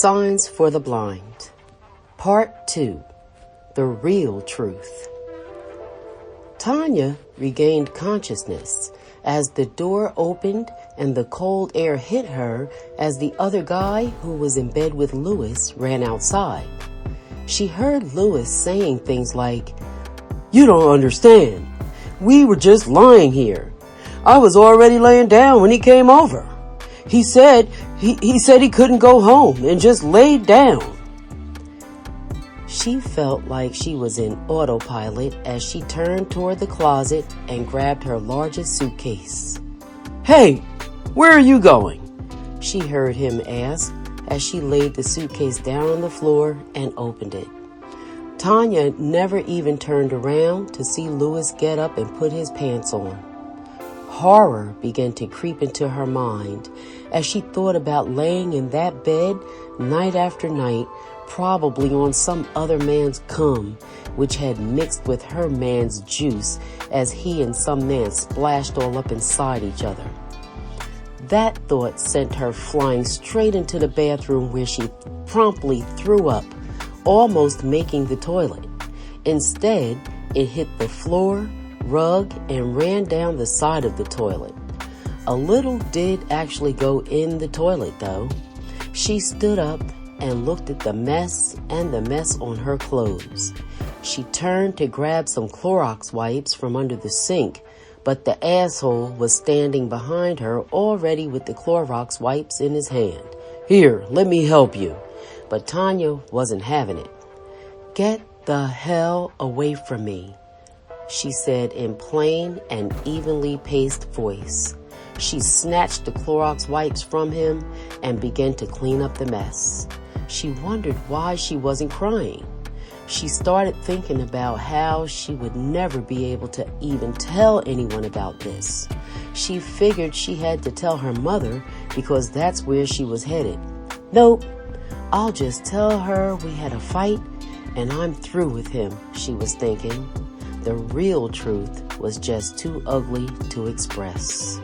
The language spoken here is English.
Signs for the Blind. Part 2. The Real Truth. Tanya regained consciousness as the door opened and the cold air hit her as the other guy who was in bed with Louis ran outside. She heard Louis saying things like, "You don't understand. We were just lying here. I was already laying down when he came over. He said he couldn't go home and just laid down." She felt like she was in autopilot as she turned toward the closet and grabbed her largest suitcase. "Hey, where are you going?" she heard him ask as she laid the suitcase down on the floor and opened it. Tanya never even turned around to see Louis get up and put his pants on. Horror began to creep into her mind as she thought about laying in that bed night after night, probably on some other man's cum, which had mixed with her man's juice as he and some man splashed all up inside each other. That thought sent her flying straight into the bathroom where she promptly threw up, almost making the toilet. Instead, it hit the floor, rug, and ran down the side of the toilet. A little did actually go in the toilet, though. She stood up and looked at the mess and the mess on her clothes. She turned to grab some Clorox wipes from under the sink, but the asshole was standing behind her already with the Clorox wipes in his hand. "Here, let me help you." But Tanya wasn't having it. "Get the hell away from me," she said in plain and evenly paced voice. She snatched the Clorox wipes from him and began to clean up the mess. She wondered why she wasn't crying. She started thinking about how she would never be able to even tell anyone about this. She figured she had to tell her mother because that's where she was headed. "Nope, I'll just tell her we had a fight and I'm through with him," she was thinking. The real truth was just too ugly to express.